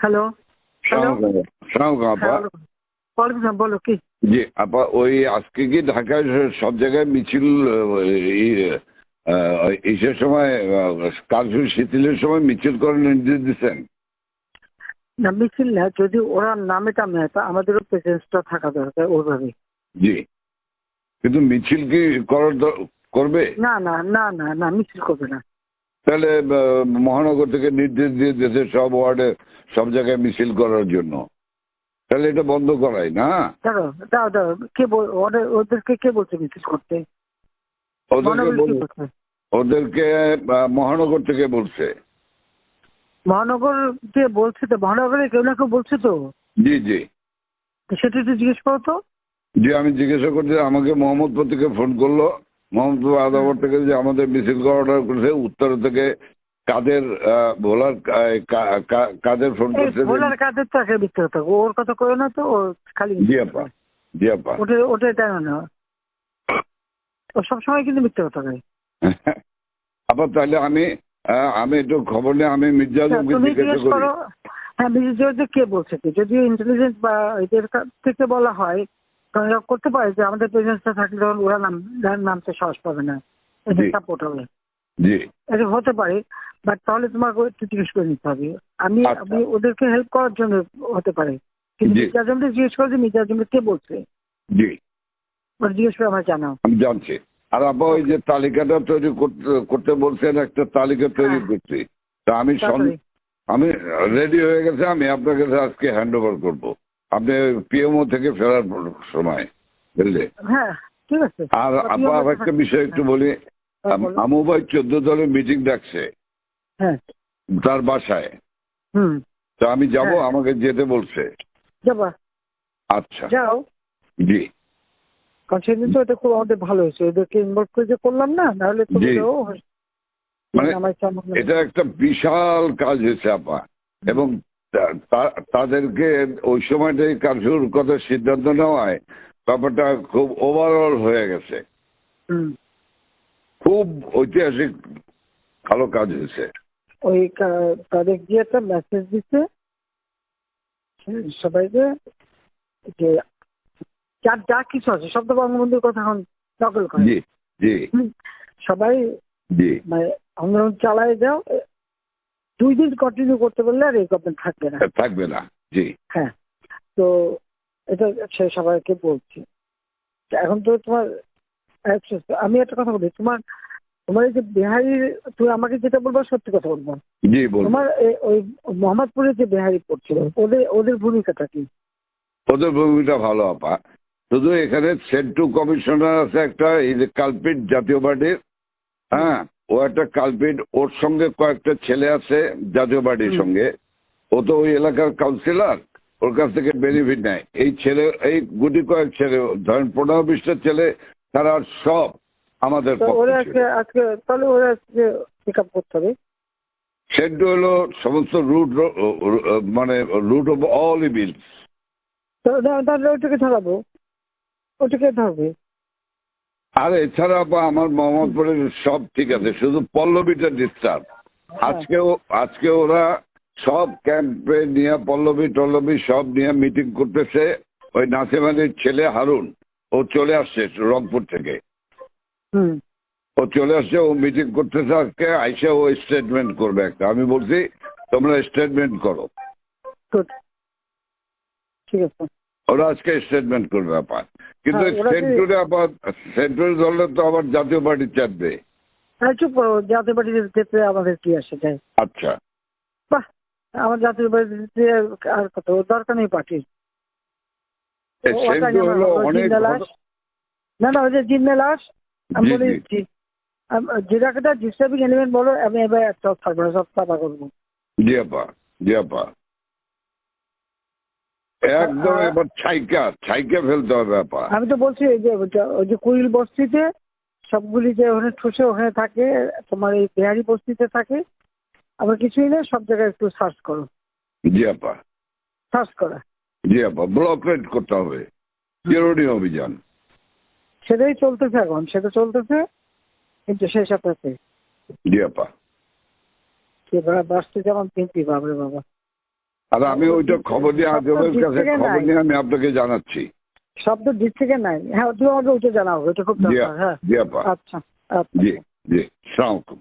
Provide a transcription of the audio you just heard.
Hello hello আপা। বলো কি? জি আপা, ওই আজকে কি ঢাকায় সব জায়গায় মিছিল ইসের সময় কারফিউ শিথিলের সময় মিছিল করার নির্দেশ দিচ্ছেন? না, মিছিল না, যদি ওরা নামে টামে তো আমাদেরও প্রেজেন্সটা থাকা দরকার ওইভাবে। জি, কিন্তু মিছিল কি করবে? না না না না না, মিছিল করবে না। তাহলে মহানগর থেকে নির্দেশ দিয়ে দিয়েছে সব ওয়ার্ডে সব জায়গায় মিছিল করার জন্য, তাহলে এটা বন্ধ করাই না? দাঁড়ো দাও দাও, ওদেরকে কে বলছে মিছিল করতে? ওদেরকে মহানগর কি করছে? ওদেরকে মহানগর থেকে বলছে। মহানগর কে বলছে? তো মহানগরে কেউ না কেউ বলছে তো। জি জি তো সেটা একটু জিজ্ঞেস করো তো। জি, আমি জিজ্ঞাসা করছি, আমাকে মোহাম্মদপুর থেকে ফোন করলো, মোহাম্মদপুর আদাবর থেকে, যে আমাদের মিছিল অর্ডার করেছে। উত্তর থেকে কাদের ভোলার কাদের ফোন করছে। ভোলার কাদের তো একটা মিথ্যে কথা, ওর কথা কয়ে না তো, ও খালি জি আপা, জি আপা। ওটা জানো না, ও সবসময় কিন্তু মিথ্যে কথা কয়। আপা তাহলে আমি একটু খবর নিয়ে আমি মির্জা আজমকে তুমি জিজ্ঞাসা জিজ্ঞেস করি। করো। হ্যাঁ, মিউজিয়ামে কে বলছে কি? যদি ইন্টেলিজেন্স বা এদের থেকে বলা হয় তখন এরা করতে পারে যে আমাদের প্রেজেন্সটা থাকলে তখন ওরা নামতে সাহস পাবে না, এদের জি সাপোর্ট হবে। জি এটা হতে পারে, বাট তাহলে তোমাকে একটু জিজ্ঞেস করে নিতে হবে। আমি আচ্ছা আমি ওদেরকে হেল্প করার জন্য হতে পারে, কিন্তু জি মির্জাজমকে জিজ্ঞেস করে যে মির্জাজমকে কে বলছে, জি, ওরা জিজ্ঞেস করে আমার জানাও। আমি জানছি। আর আপা ওই যে তালিকাটা তৈরি করতে বলছেন, একটা তালিকা তৈরি করছি। তা তাড়াতাড়ি। আমি রেডি হয়ে গেছে, আমি আপনার কাছে আজকে হ্যান্ড ওভার করবো, আপনি পিএমও থেকে ফেরার সময়, বুঝলে? হ্যাঁ, ঠিক আছে। আর আপা আর একটা বিষয় একটু বলি। বলো। আমু ভাই 14 দলের মিটিং ডাকছে হ্যাঁ। তার বাসায়। হুম। তো আমি যাব, হ্যাঁ, আমাকে যেতে বলছে। যাবা, আচ্ছা। যাও। জি কারণ সেদিন তো এটা খুব আমাদের ভালো হয়েছে, ওদেরকে ইনভলভ করে যে করলাম না, নাহলে তুমি জি, মানে নামাইছে। এটা একটা বিশাল কাজ হয়েছে আপা। এবং তাদেরকে ওই সময়টাই কারফিউর কথা সিদ্ধান্ত নেওয়ায় ব্যাপারটা খুব ওভারঅল হয়ে গেছে। হুম। খুব ঐতিহাসিক ভালো কাজ হয়েছে। ওই তাদের গিয়ে একটা মেসেজ দিচ্ছে সবাইকে যে যার যা কিছু আছে সব তো বঙ্গবন্ধুর কথা এখন নকল করে। জি জি সবাই জি, মানে আন্দোলন চালায় যাও, 2 দিন কন্টিনিউ করতে পারলে আর এই গভর্নমেন্ট থাকবে না। থাকবে না। জি হ্যাঁ, তো এটা সে সবাইকে বলছি। এখন তো তোমার আমি একটা কথা বলি, তোমার তোমার এই যে বিহারি, তুমি আমাকে যেটা বলবো সত্যি কথা বলবো। জি বলবো। তোমার ওই মোহাম্মদপুরে যে বিহারি পড়ছিল, ওদের ওদের ভূমিকাটা কি? ওদের ভূমিকা ভালো আপা। শুধু এখানে সেন্টু কমিশনার আছে একটা, এই যে কালপিট জাতীয় পার্টির। হ্যাঁ, ও একটা কালপিট, ওর সঙ্গে কয়েকটা ছেলে আছে জাতীয় পার্টির সঙ্গে। ও তো ওই এলাকার কাউন্সিলর, ওর কাছ থেকে বেনিফিট নেয়। এই ছেলে, এই গুটি কয়েক ছেলে, ধরেন 15-20টা ছেলে, তারা সব আমাদের তো পক্ষে ওরা ছিল। আজকে তাহলে ওরা আজকে পিক আপ করতে হবে। সেন্টু হলো সমস্ত মানে রুট অফ অল ইভিলস। তাহলে ওটাকে ধরাবো, ওটাকে ধরবে। আর এছাড়া বা আমার মোহাম্মদপুরের সব ঠিক আছে, শুধু পল্লবীটা ডিস্টার্ব। হ্যাঁ। আজকে ওরা সব ক্যাম্পে নিয়ে পল্লবী সব নিয়ে মিটিং করতেছে। ওই নাসিম আলীর ছেলে হারুন, ও চলে আসছে রংপুর থেকে। হুম। ও চলে আসছে, ও মিটিং করতেছে আজকে। আইসা ও স্টেটমেন্ট করবে একটা। আমি বলছি তোমরা স্টেটমেন্ট করো। গুড, ঠিক আছে। ওরা আজকে স্টেটমেন্ট করবে আপাত। কিন্তু হ্যাঁ, ওরা যে সেন্টুরে ধরলে তো আবার জাতীয় পার্টি চাপবে। চুপ করো, জাতীয় পার্টির ক্ষেত্রে আমাদের কি আসে যায়? আচ্ছা, বাহ, আমার জাতীয় পার্টিতে আর কত দরকার নেই পার্টির। সেন্টু হলো অনেক না না, ওই যে জিন্না লাশ, আমি জি বলি জি যেটাকে ডিস্টার্বিং এলিমেন্ট বলো, আমি এবার একটা থাকবো না, সব সাফা করবো। জি আপা, জি আপা, একদম এবার ছাইকা ফেলতে হবে আপা। আমি তো বলছি এই যে ওই যে কুইল বস্তিতে সবগুলি যে ওখানে ঠুসে ওখানে থাকে, তোমার এই বিহারি বস্তিতে থাকে, আবার কিছুই না, সব জায়গায় একটু সার্চ করো, জি আপা, সার্চ করা। জি আপা, ব্লক রেড করতে হবে, চিরুনি অভিযান। সেটাই চলতেছে এখন, সেটা চলতেছে, কিন্তু সেই সাথে জি আপা। বাঁচতে যেমন কিন্তু বাবরে বাবা। আর আমি ওইটা খবর নিয়ে আজবের কাছে খবর নিয়ে আমি আপনাকে জানাচ্ছি। শব্দ ডিস্ট্রিক্টে নাই। হ্যাঁ, তুমি আমাকে ওইটা জানাও, এটা খুব জি দরকার। হ্যাঁ, জি আপা, আচ্ছা আচ্ছা। জি জি, সালাম আলাইকুম।